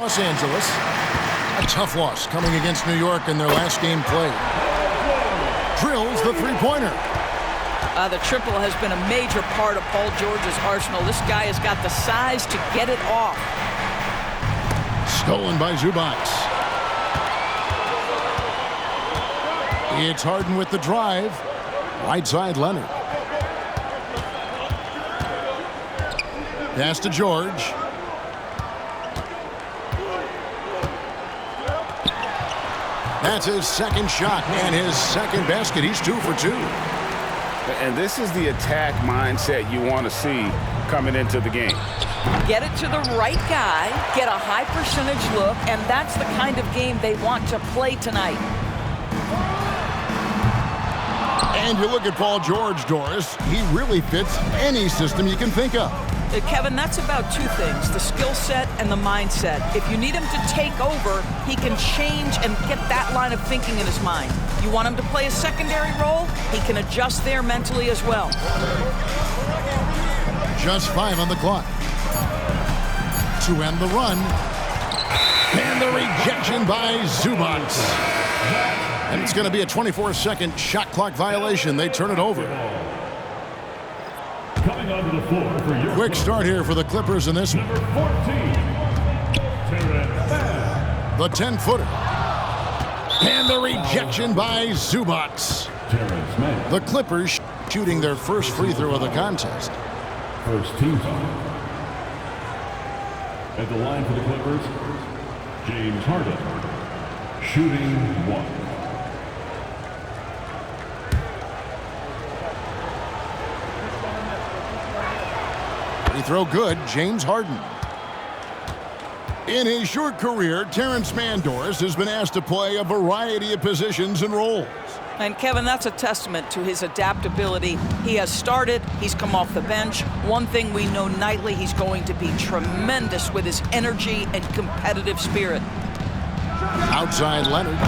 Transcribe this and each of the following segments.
Los Angeles. A tough loss coming against New York in their last game played. Drills the three-pointer. The triple has been a major part of Paul George's arsenal. This guy has got the size to get it off. Stolen by Zubac. It's Harden with the drive. Right side, Leonard. Pass to George. That's his second shot and his second basket. He's 2 for 2. And this is the attack mindset you want to see coming into the game. Get it to the right guy, get a high percentage look, and that's the kind of game they want to play tonight. And you look at Paul George, Doris. He really fits any system you can think of. Kevin, that's about two things, the skill set and the mindset. If you need him to take over, he can change and get that line of thinking in his mind. You want him to play a secondary role, he can adjust there mentally as well. Just 5 on the clock. To end the run. And the rejection by Zubac. And it's going to be a 24-second shot clock violation. They turn it over. Coming onto the floor for your Quick start here for the Clippers in this one. number 14, Terrence. The 10-footer. And the rejection by Zubac. Terrence Mann. The Clippers shooting their first free throw of the contest. First team foul. At the line for the Clippers, James Harden. Shooting 1. Free throw good, James Harden. In his short career, Terrence Mann, Doris, has been asked to play a variety of positions and roles. And Kevin, that's a testament to his adaptability. He has started, he's come off the bench. One thing we know nightly, he's going to be tremendous with his energy and competitive spirit. Outside Leonard.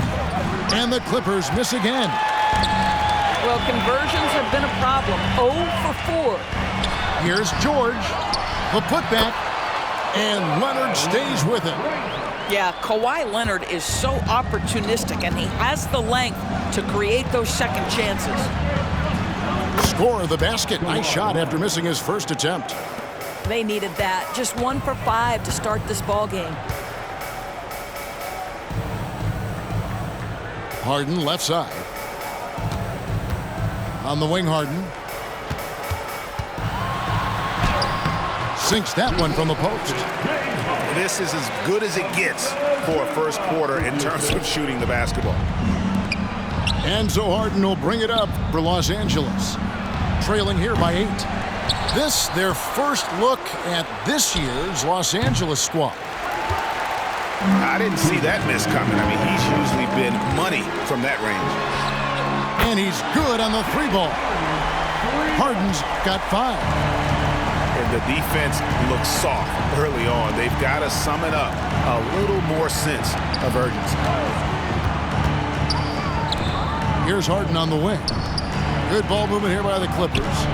And the Clippers miss again. Well, conversions have been a problem. 0 for 4. Here's George. The putback. And Leonard stays with it. Yeah, Kawhi Leonard is so opportunistic, and he has the length to create those second chances. Score of the basket. Nice shot after missing his first attempt. They needed that. Just 1 for 5 to start this ball game. Harden left side. On the wing, Harden. Sinks that one from the post. This is as good as it gets for a first quarter in terms of shooting the basketball. And so Harden will bring it up for Los Angeles. Trailing here by 8. This, their first look at this year's Los Angeles squad. I didn't see that miss coming. I mean, he's usually been money from that range. And he's good on the 3-ball. Harden's got 5. And the defense looks soft early on. They've got to sum it up. A little more sense of urgency. Here's Harden on the wing. Good ball movement here by the Clippers.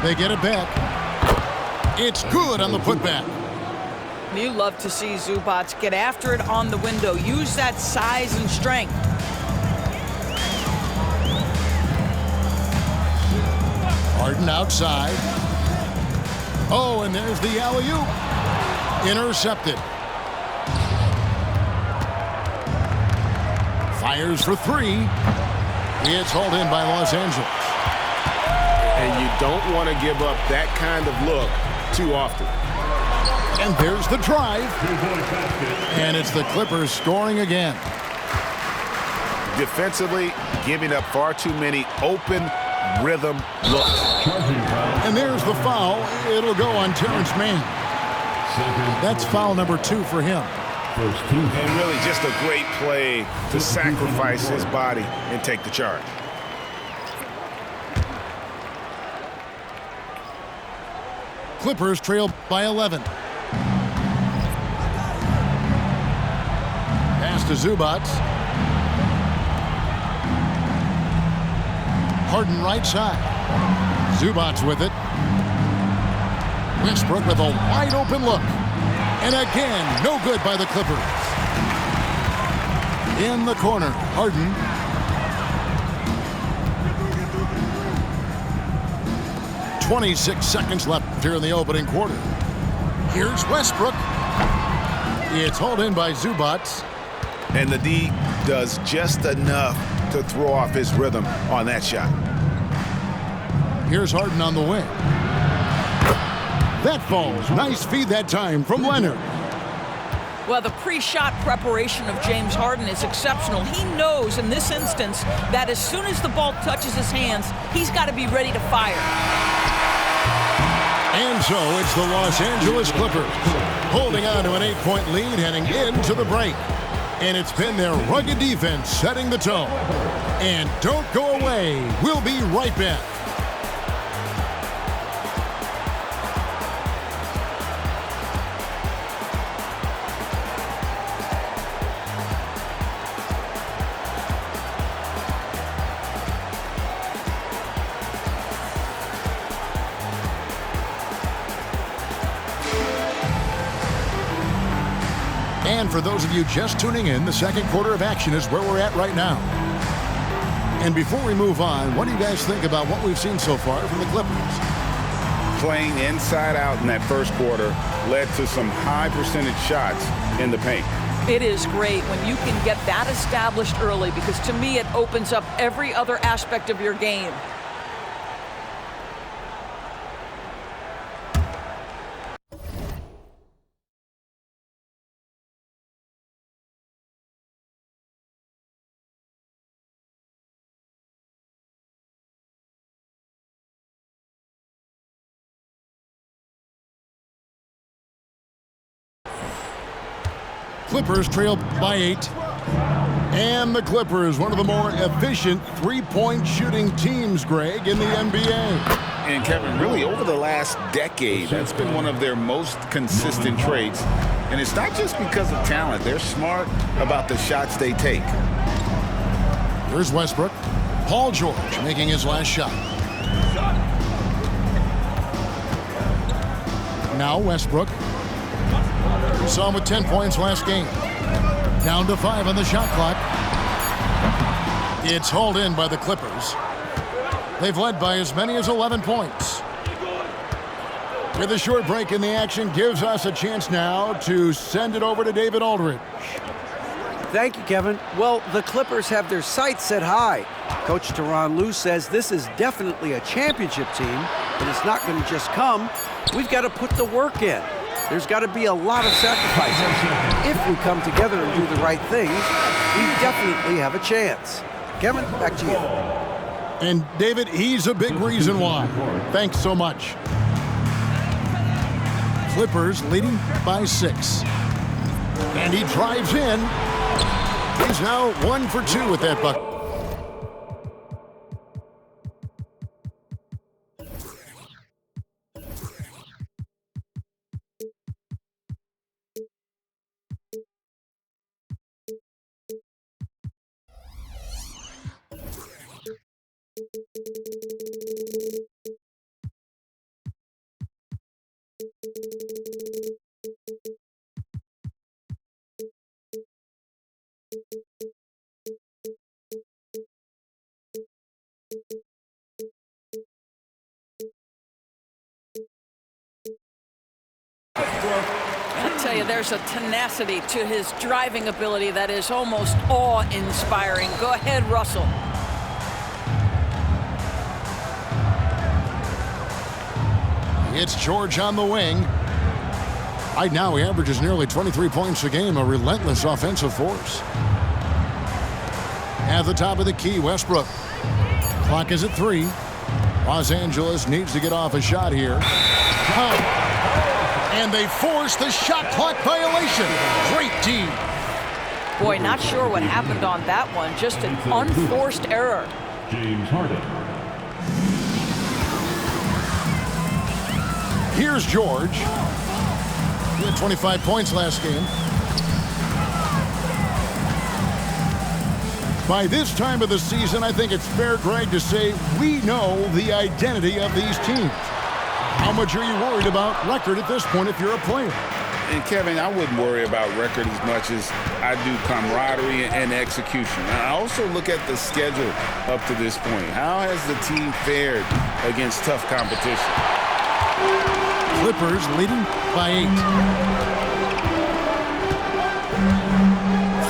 They get it back. It's good on the putback. You love to see Zubac get after it on the window. Use that size and strength. Harden outside. Oh, and there's the alley-oop. Intercepted. Fires for 3. It's hauled in by Los Angeles. And you don't want to give up that kind of look too often. And there's the drive. And it's the Clippers scoring again. Defensively, giving up far too many open rhythm looks. And there's the foul. It'll go on Terrence Mann. That's foul number 2 for him. And really just a great play to sacrifice his body and take the charge. Clippers trail by 11. Pass to Zubac. Harden right side. Zubac with it. Westbrook with a wide open look. And again, no good by the Clippers. In the corner, Harden. .26 seconds left here in the opening quarter. Here's Westbrook. It's hauled in by Zubac. And the D does just enough to throw off his rhythm on that shot. Here's Harden on the wing. That falls. Nice feed that time from Leonard. Well, the pre-shot preparation of James Harden is exceptional. He knows in this instance that as soon as the ball touches his hands, he's got to be ready to fire. And so it's the Los Angeles Clippers holding on to an 8-point lead heading into the break. And it's been their rugged defense setting the tone. And don't go away. We'll be right back. And for those of you just tuning in, the second quarter of action is where we're at right now. And before we move on, what do you guys think about what we've seen so far from the Clippers? Playing inside out in that first quarter led to some high percentage shots in the paint. It is great when you can get that established early, because to me it opens up every other aspect of your game. Clippers trail by 8. And the Clippers, one of the more efficient three-point shooting teams, Greg, in the NBA. And Kevin, really over the last decade, that's been one of their most consistent traits. And it's not just because of talent. They're smart about the shots they take. Here's Westbrook. Paul George making his last shot. Now Westbrook. We saw him with 10 points last game. Down to 5 on the shot clock. It's hauled in by the Clippers. They've led by as many as 11 points. With a short break in the action, gives us a chance now to send it over to David Aldridge. Thank you, Kevin. Well, the Clippers have their sights set high. Coach Tyronn Lue says this is definitely a championship team, but it's not going to just come. We've got to put the work in. There's got to be a lot of sacrifices. If we come together and do the right things, we definitely have a chance. Kevin, back to you. And David, he's a big reason why. Thanks so much. Clippers leading by 6. And he drives in. He's now 1 for 2 with that bucket. I tell you, there's a tenacity to his driving ability that is almost awe-inspiring. Go ahead, Russell. It's George on the wing. Right now, he averages nearly 23 points a game, a relentless offensive force. At the top of the key, Westbrook. Clock is at 3. Los Angeles needs to get off a shot here. And they force the shot clock violation. Great team. Boy, not sure what happened on that one. Just an unforced error. James Harden. Here's George. He had 25 points last game. By this time of the season, I think it's fair, Greg, to say we know the identity of these teams. How much are you worried about record at this point if you're a player? And Kevin, I wouldn't worry about record as much as I do camaraderie and execution. I also look at the schedule up to this point. How has the team fared against tough competition? Clippers leading by 8.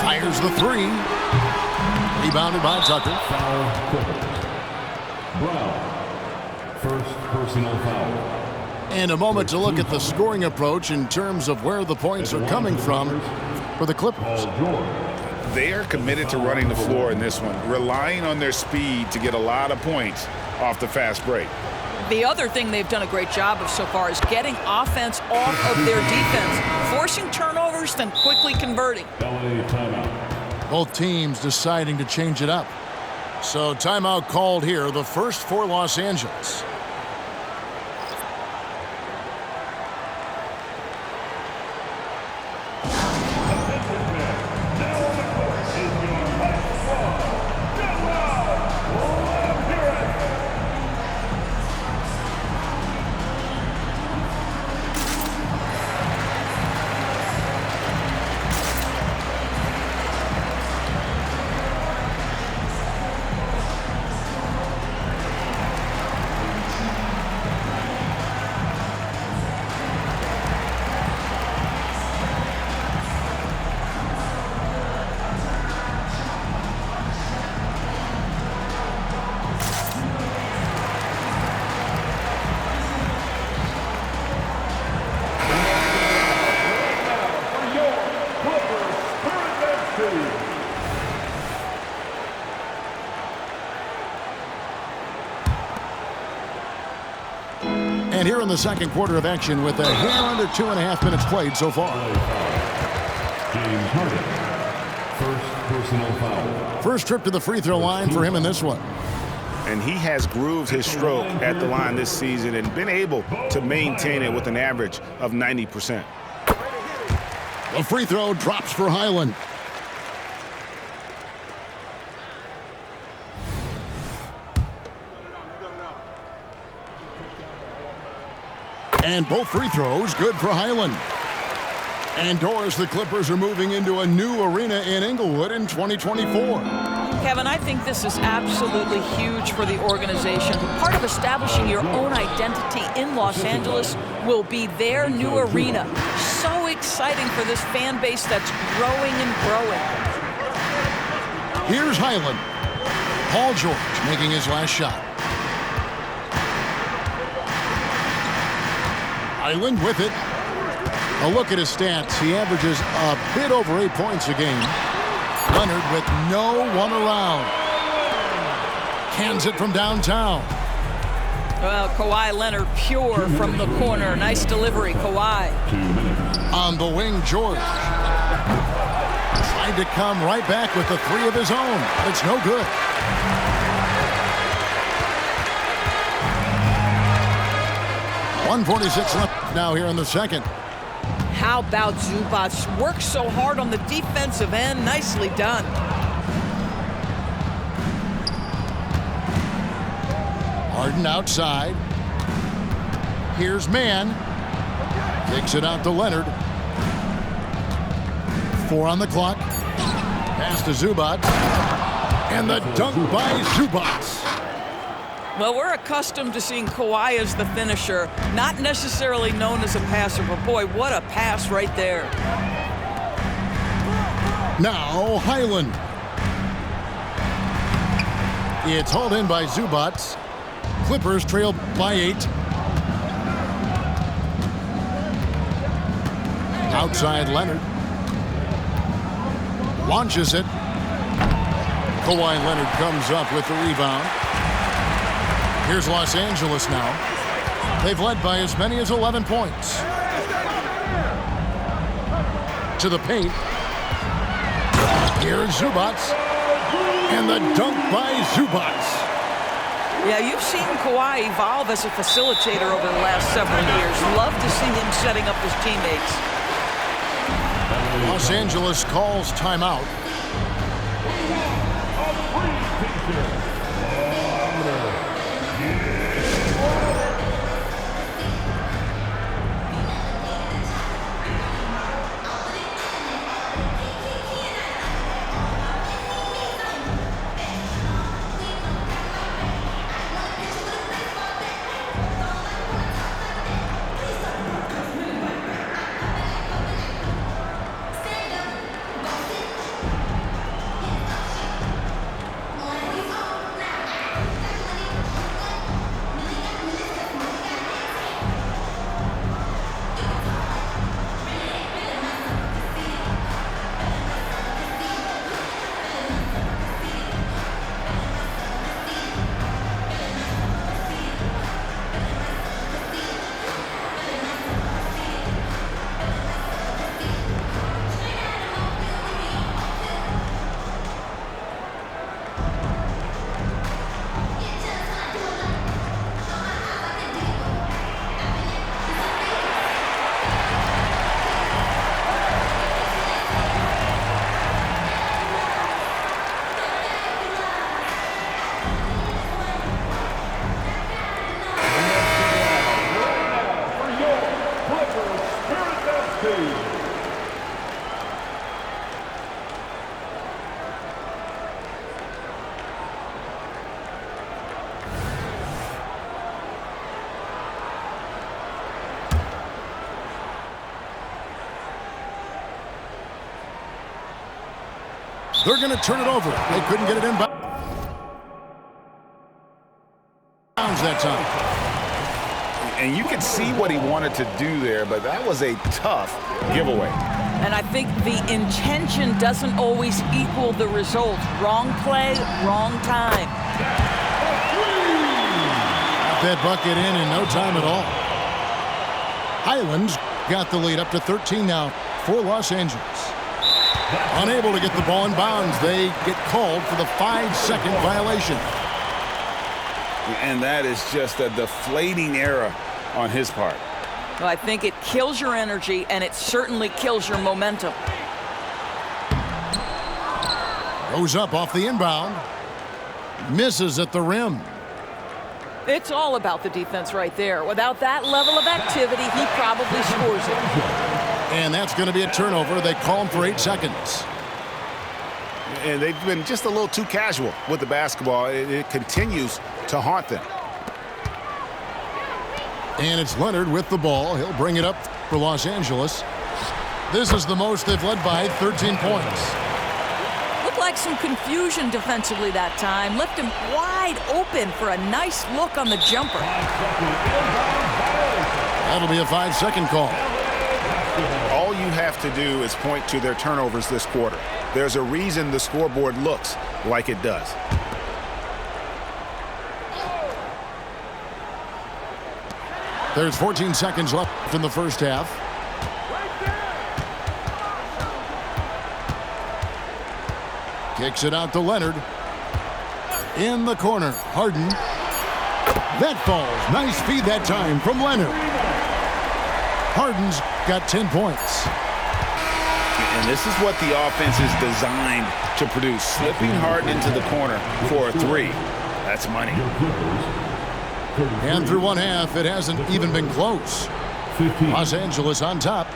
Fires the three. Rebounded by Tucker. Foul Clippers. Brown. First personal foul. And a moment to look at the scoring approach in terms of where the points are coming from for the Clippers. They are committed to running the floor in this one, relying on their speed to get a lot of points off the fast break. The other thing they've done a great job of so far is getting offense off of their defense, forcing turnovers, then quickly converting. LA timeout. Both teams deciding to change it up. So timeout called here, the first for Los Angeles. And here in the second quarter of action with a hair under 2.5 minutes played so far. James Harden. First personal foul. First trip to the free throw line for him in this one. And he has grooved his stroke at the line this season and been able to maintain it with an average of 90%. The free throw drops for Highland. And both free throws good for Highland. And Doris, the Clippers are moving into a new arena in Inglewood in 2024. Kevin, I think this is absolutely huge for the organization. Part of establishing your own identity in Los Angeles will be their new arena. So exciting for this fan base that's growing and growing. Here's Highland. Paul George making his last shot. Highland with it. A look at his stats. He averages a bit over 8 points a game. Leonard with no one around. Cans it from downtown. Well, Kawhi Leonard pure from the corner. Nice delivery, Kawhi. On the wing, George. Tried to come right back with the three of his own, but it's no good. .146 left now here in the second. How about Zubac? Worked so hard on the defensive end. Nicely done. Harden outside. Here's Mann. Kicks it out to Leonard. 4 on the clock. Pass to Zubac. And the dunk by Zubac. Well, we're accustomed to seeing Kawhi as the finisher, not necessarily known as a passer, but boy, what a pass right there. Now Highland. It's hauled in by Zubac. Clippers trail by 8. Outside Leonard. Launches it. Kawhi Leonard comes up with the rebound. Here's Los Angeles now. They've led by as many as 11 points. To the paint. Here's Zubac. And the dunk by Zubac. Yeah, you've seen Kawhi evolve as a facilitator over the last several years. Love to see him setting up his teammates. Los Angeles calls timeout. They're going to turn it over. They couldn't get it in bounds that time. And you can see what he wanted to do there, but that was a tough giveaway. And I think the intention doesn't always equal the result. Wrong play, wrong time. Got that bucket in no time at all. Highlands got the lead up to 13 now for Los Angeles. Unable to get the ball in bounds, they get called for the 5-second violation. And that is just a deflating error on his part. Well, I think it kills your energy, and it certainly kills your momentum. Goes up off the inbound. Misses at the rim. It's all about the defense right there. Without that level of activity, he probably scores it. And that's going to be a turnover. They call him for 8 seconds. And they've been just a little too casual with the basketball. It continues to haunt them. And it's Leonard with the ball. He'll bring it up for Los Angeles. This is the most they've led by, 13 points. Looked like some confusion defensively that time. Left him wide open for a nice look on the jumper. That'll be a 5-second call. All you have to do is point to their turnovers this quarter. There's a reason the scoreboard looks like it does. There's 14 seconds left in the first half. Kicks it out to Leonard. In the corner, Harden. That falls. Nice feed that time from Leonard. Harden's got 10 points. And this is what the offense is designed to produce. Slipping Harden into the corner for a 3. That's money. And through one half, it hasn't even been close. 15. Los Angeles on top,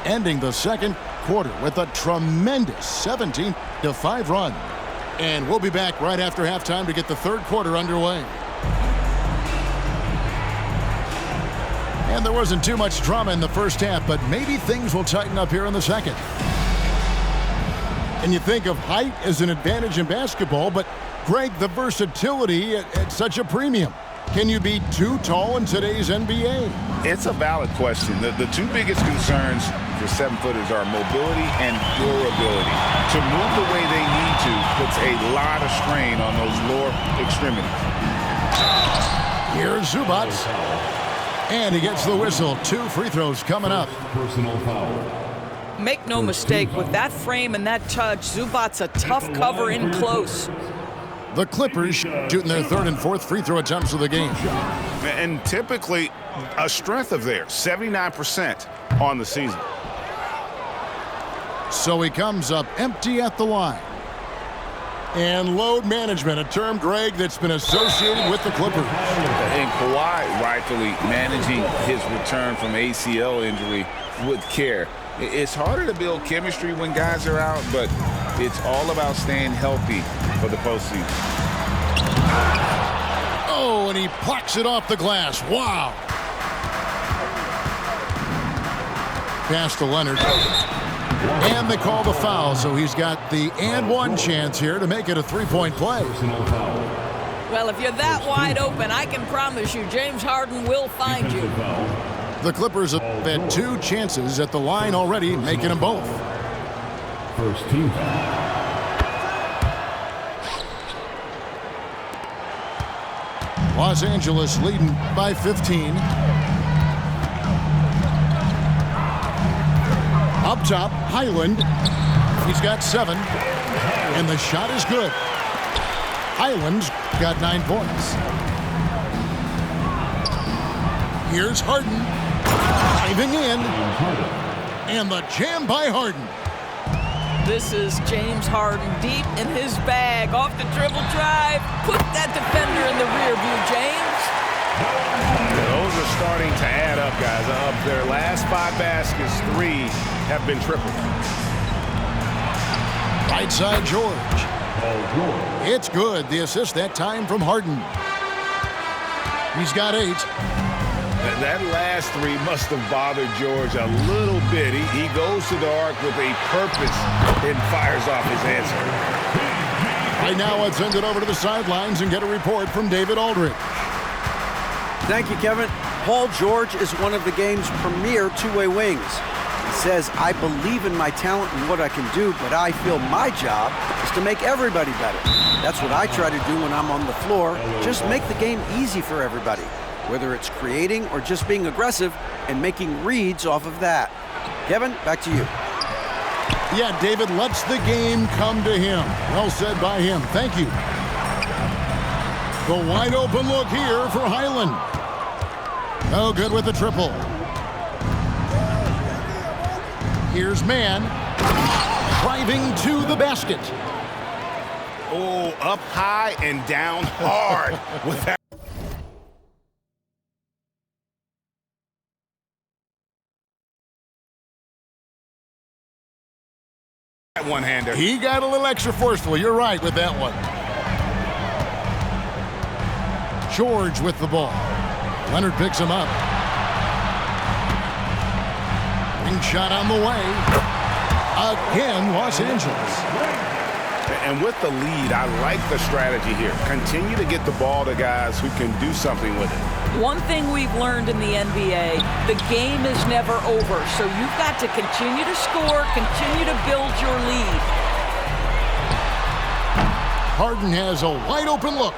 ending the second quarter with a tremendous 17-5 run. And we'll be back right after halftime to get the third quarter underway. And there wasn't too much drama in the first half, but maybe things will tighten up here in the second. And you think of height as an advantage in basketball, but Greg, the versatility at such a premium. Can you be too tall in today's NBA? It's a valid question. The two biggest concerns for 7-footers are mobility and durability. To move the way they need to puts a lot of strain on those lower extremities. Here's Zubac. And he gets the whistle. 2 free throws coming up. Personal foul. Make no mistake, with that frame and that touch, Zubac's a tough cover in close. The Clippers shooting their third and fourth free throw attempts of the game. And typically a strength of theirs, 79% on the season. So he comes up empty at the line. And load management, a term, Greg, that's been associated with the Clippers. And Kawhi rightfully managing his return from ACL injury with care. It's harder to build chemistry when guys are out, but it's all about staying healthy for the postseason. Oh, and he plucks it off the glass. Wow. Pass to Leonard. And they call the foul, so he's got the and one chance here to make it a 3-point play. Personal foul. Well, if you're that wide open, I can promise you James Harden will find you. Foul. The Clippers have had 2 chances at the line already, making them both. First team foul. Los Angeles leading by 15. Up top, Highland. He's got 7. And the shot is good. Highland's got 9 points. Here's Harden. Diving in. And the jam by Harden. This is James Harden deep in his bag. Off the dribble drive. Put that defender in the rear view, James. Those are starting to add up, guys. Of their last 5 baskets, 3 have been triple. Right side, George. It's good. The assist that time from Harden. He's got 8. That last three must have bothered George a little bit. He goes to the arc with a purpose and fires off his answer. Right now, let's send it over to the sidelines and get a report from David Aldridge. Thank you, Kevin. Paul George is one of the game's premier two-way wings. He says, I believe in my talent and what I can do, but I feel my job is to make everybody better. That's what I try to do when I'm on the floor. Just make the game easy for everybody, whether it's creating or just being aggressive and making reads off of that. Kevin, back to you. Yeah, David lets the game come to him. Well said by him. Thank you. The wide open look here for Highland. No good with the triple. Here's Mann driving to the basket. Oh, up high and down hard with that. One-hander. He got a little extra forceful. You're right with that one. George with the ball. Leonard picks him up. Ring shot on the way. Again, Los Angeles. And with the lead, I like the strategy here. Continue to get the ball to guys who can do something with it. One thing we've learned in the NBA, the game is never over. So you've got to continue to score, continue to build your lead. Harden has a wide open look.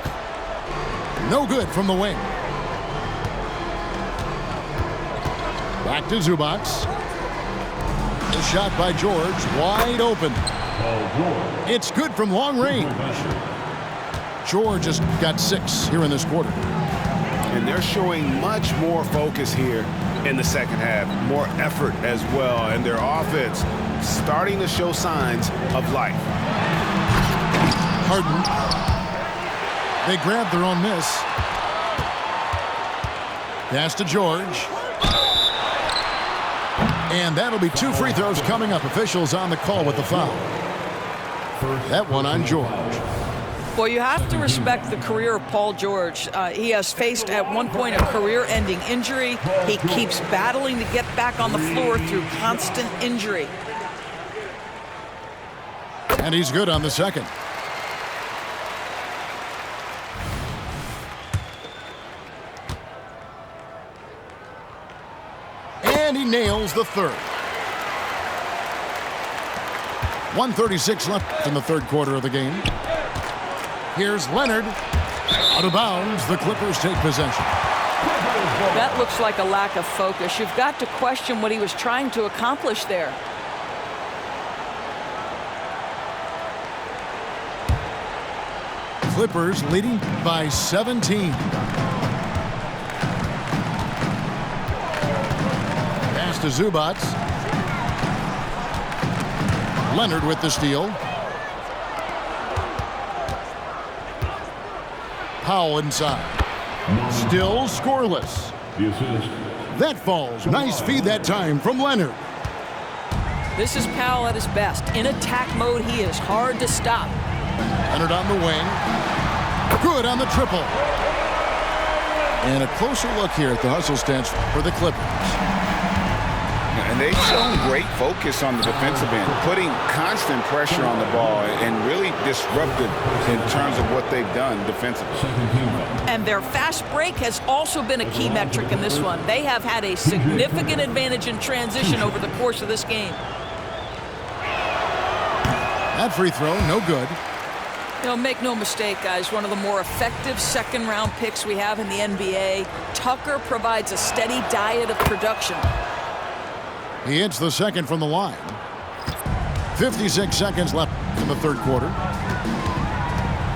No good from the wing. Back to Zubac. The shot by George, wide open. It's good from long range. George has got 6 here in this quarter. And they're showing much more focus here in the second half. More effort as well. And their offense starting to show signs of life. Harden. They grab their own miss. Pass to George. And that'll be 2 free throws coming up. Officials on the call with the foul. That one on George. Well, you have to respect the career of Paul George. He has faced at one point a career-ending injury. He keeps battling to get back on the floor through constant injury. And he's good on the second. And he nails the third. 1:36 left in the third quarter of the game. Here's Leonard. Out of bounds, the Clippers take possession. That looks like a lack of focus. You've got to question what he was trying to accomplish there. Clippers leading by 17. Pass to Zubac. Leonard with the steal. Powell inside. Still scoreless. The assist. That falls. Nice feed that time from Leonard. This is Powell at his best. In attack mode, he is hard to stop. Leonard on the wing. Good on the triple. And a closer look here at the hustle stance for the Clippers. And they've shown great focus on the defensive end, putting constant pressure on the ball and really disruptive in terms of what they've done defensively. And their fast break has also been a key metric in this one. They have had a significant advantage in transition over the course of this game. That free throw, no good. You know, make no mistake, guys, one of the more effective second-round picks we have in the NBA. Tucker provides a steady diet of production. He hits the second from the line. 56 seconds left in the third quarter.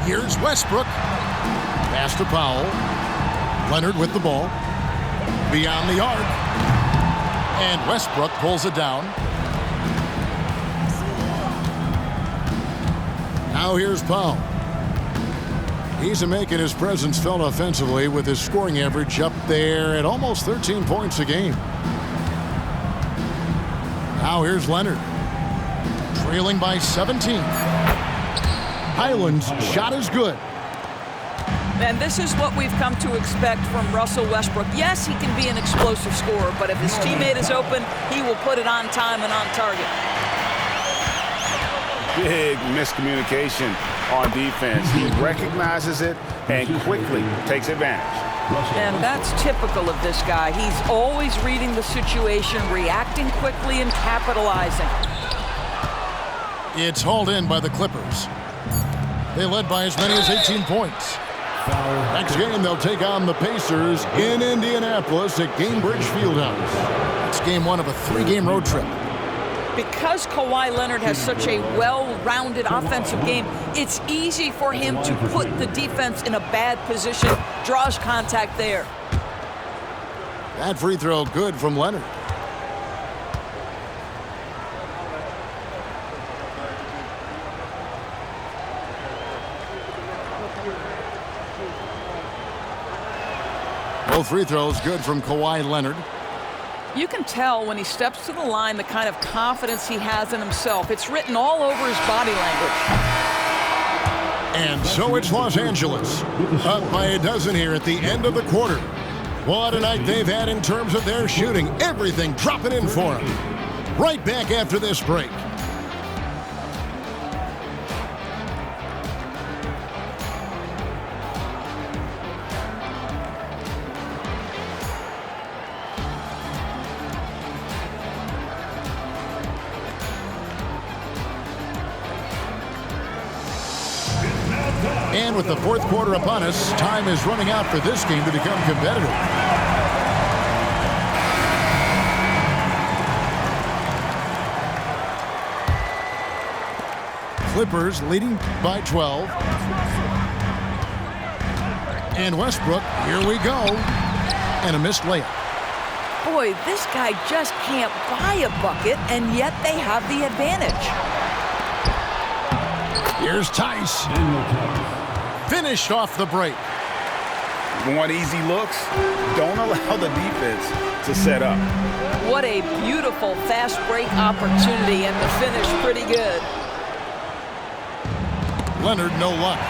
Here's Westbrook. Pass to Powell. Leonard with the ball. Beyond the arc. And Westbrook pulls it down. Now here's Powell. He's making his presence felt offensively with his scoring average up there at almost 13 points a game. Now here's Leonard. Trailing by 17. Highland's shot is good. And this is what we've come to expect from Russell Westbrook. Yes, he can be an explosive scorer, but if his teammate is open, he will put it on time and on target. Big miscommunication on defense. He recognizes it and quickly takes advantage. And that's typical of this guy. He's always reading the situation, reacting quickly, and capitalizing. It's hauled in by the Clippers. They led by as many as 18 points. Next game, they'll take on the Pacers in Indianapolis at Gainbridge Fieldhouse. It's game one of a 3-game road trip. Because Kawhi Leonard has such a well-rounded offensive game, it's easy for him to put the defense in a bad position, draws contact there. That free throw good from Leonard. Both free throws good from Kawhi Leonard. You can tell when he steps to the line the kind of confidence he has in himself. It's written all over his body language. And so it's Los Angeles, up by a dozen here at the end of the quarter. What a night they've had in terms of their shooting. Everything dropping in for them. Right back after this break. And with the fourth quarter upon us, time is running out for this game to become competitive. Clippers leading by 12. And Westbrook, here we go. And a missed layup. Boy, this guy just can't buy a bucket, and yet they have the advantage. Here's Tice. Finished off the break. Want easy looks? Don't allow the defense to set up. What a beautiful fast break opportunity, and the finish pretty good. Leonard, no luck.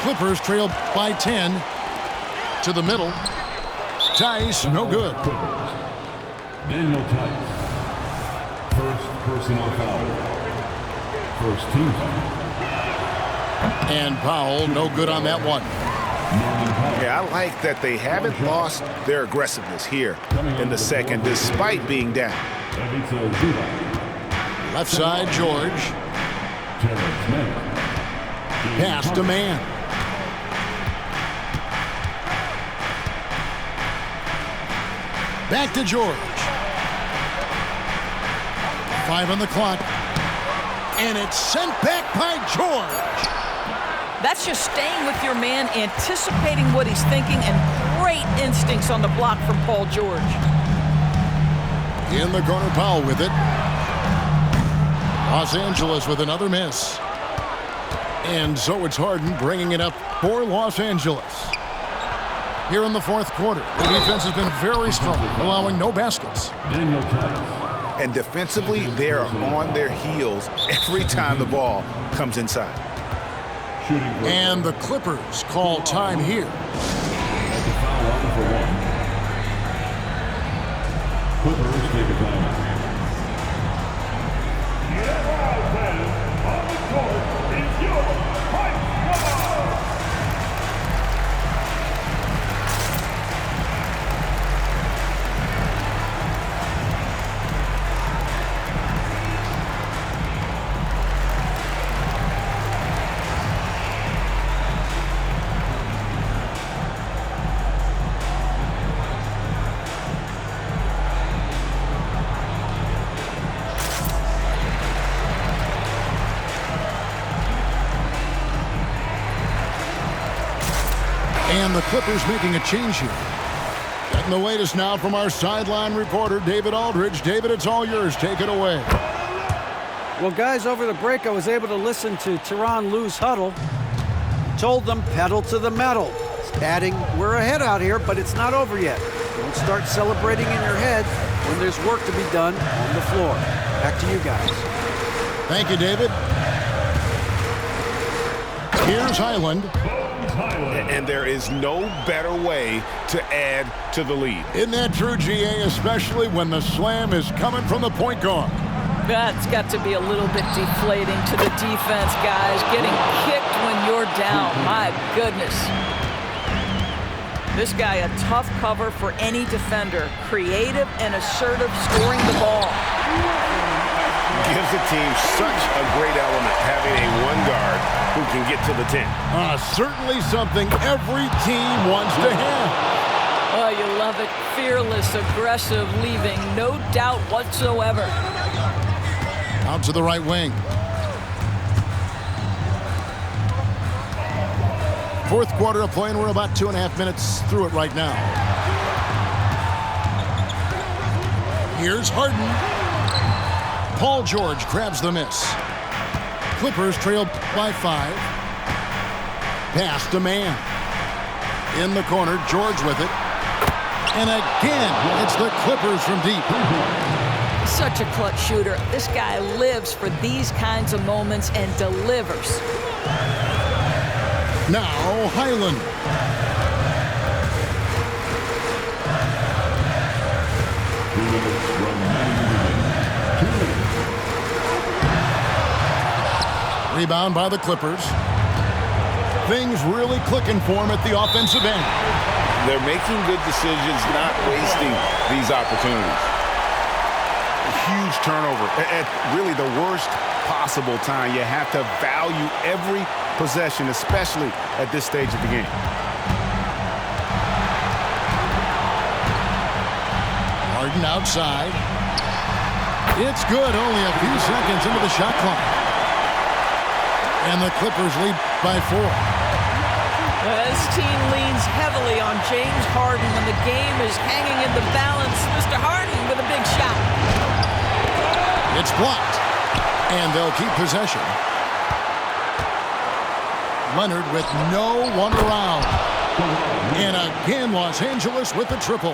Clippers trail by 10 to the middle. Tice, no good. Daniel Tice. First personal foul. First team foul. And Powell, no good on that one. Yeah, I like that they haven't lost their aggressiveness here in the second, despite being down. Left side, George. Pass to man. Back to George. 5 on the clock. And it's sent back by George. That's just staying with your man, anticipating what he's thinking, and great instincts on the block from Paul George. In the corner, Powell with it. Los Angeles with another miss. And so it's Harden bringing it up for Los Angeles. Here in the fourth quarter, the defense has been very strong, allowing no baskets. And defensively, they are on their heels every time the ball comes inside. And the Clippers call time here. Clippers take a timeout. On the court is your Hype Squad. And the Clippers making a change here. Getting the latest now from our sideline reporter, David Aldridge. David, it's all yours. Take it away. Well, guys, over the break, I was able to listen to Tyronn Lue's huddle. Told them, pedal to the metal. Adding, we're ahead out here, but it's not over yet. Don't start celebrating in your head when there's work to be done on the floor. Back to you guys. Thank you, David. Here's Highland. And there is no better way to add to the lead. Isn't that true, GA, especially when the slam is coming from the point guard? That's got to be a little bit deflating to the defense, guys. Getting kicked when you're down. My goodness. This guy, a tough cover for any defender. Creative and assertive scoring the ball. Gives the team such a great element having a one guard who can get to the 10. Certainly something every team wants to have. Oh, you love it. Fearless, aggressive, leaving no doubt whatsoever. Out to the right wing. Fourth quarter of play, and we're about 2.5 minutes through it right now. Here's Harden. Paul George grabs the miss. Clippers trail by 5. Pass to man. In the corner, George with it. And again, it's the Clippers from deep. Such a clutch shooter. This guy lives for these kinds of moments and delivers. Now, Highland. Rebound by the Clippers. Things really clicking for him at the offensive end. They're making good decisions, not wasting these opportunities. A huge turnover at really the worst possible time. You have to value every possession, especially at this stage of the game. Harden outside. It's good, only a few seconds into the shot clock. And the Clippers lead by 4. This team leans heavily on James Harden when the game is hanging in the balance. Mr. Harden with a big shot. It's blocked, and they'll keep possession. Leonard with no one around. And again, Los Angeles with the triple.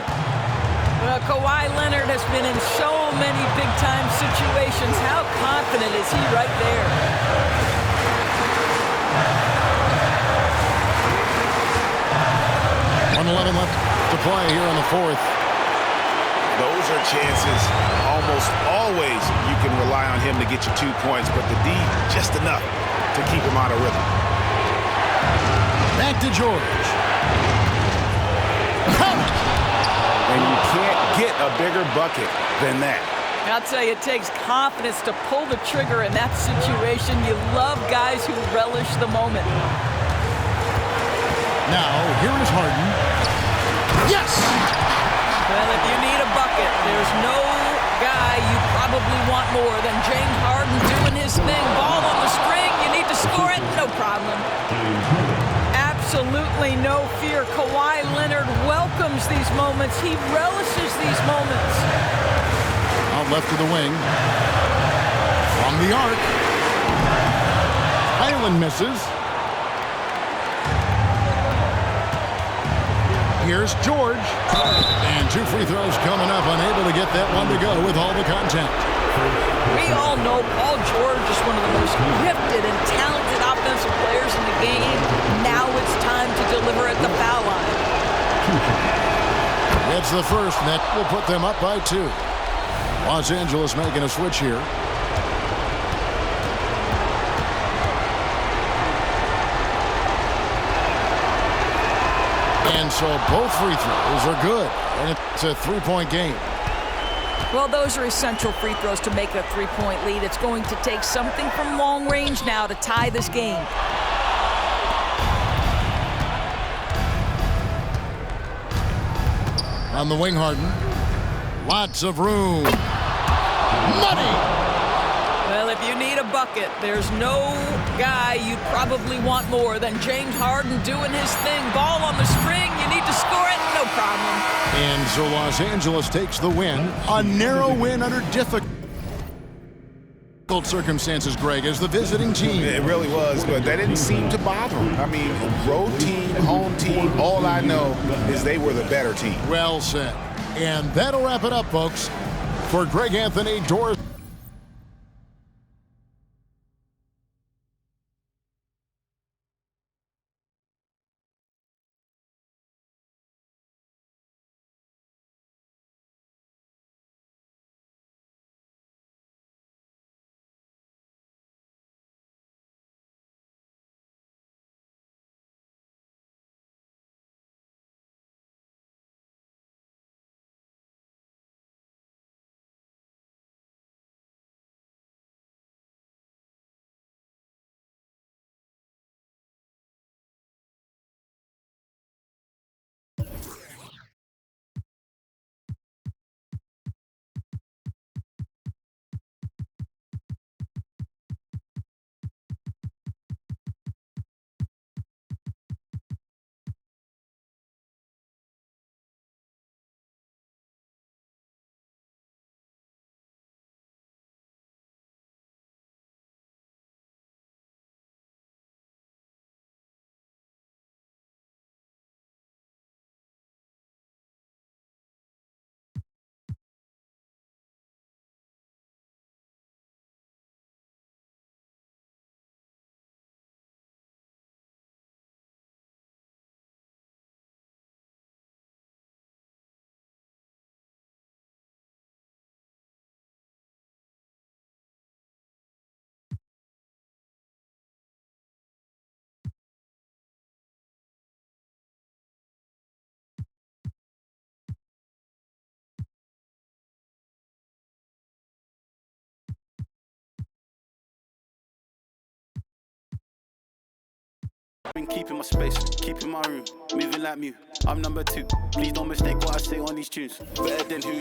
Well, Kawhi Leonard has been in so many big-time situations. How confident is he right there? 1:11 left to play here in the fourth. Those are chances. Almost always you can rely on him to get you 2 points, but the D just enough to keep him out of rhythm. Back to George. And you can't get a bigger bucket than that. I'll tell you, it takes confidence to pull the trigger in that situation. You love guys who relish the moment. Now, here is Harden. Yes! Well, if you need a bucket, there's no guy you probably want more than James Harden doing his thing. Ball on the string, you need to score it, no problem. Absolutely no fear. Kawhi Leonard welcomes these moments. He relishes these moments. Out left to the wing. From the arc. Highland misses. Here's George. And 2 free throws coming up. Unable to get that one to go with all the contact. We all know Paul George is one of the most gifted and talented offensive players in the game. Now it's time to deliver at the foul line. It's the first, and that will put them up by 2. Los Angeles making a switch here. And so both free throws are good, and it's a 3-point game. Well, those are essential free throws to make a 3-point lead. It's going to take something from long range now to tie this game. On the wing, Harden. Lots of room. Money! Well, if you need a bucket, there's no guy you'd probably want more than James Harden doing his thing. Ball on the string, you need to score it, no problem. And so Los Angeles takes the win. A narrow win under difficult circumstances, Greg, as the visiting team. It really was, but that didn't seem to bother them. I mean, road team, home team, all I know is they were the better team. Well said. And that'll wrap it up, folks. For Greg Anthony, Doris Been keeping my space, keeping my room, moving like Mew. I'm number 2. Please don't mistake what I say on these tunes. Better than who?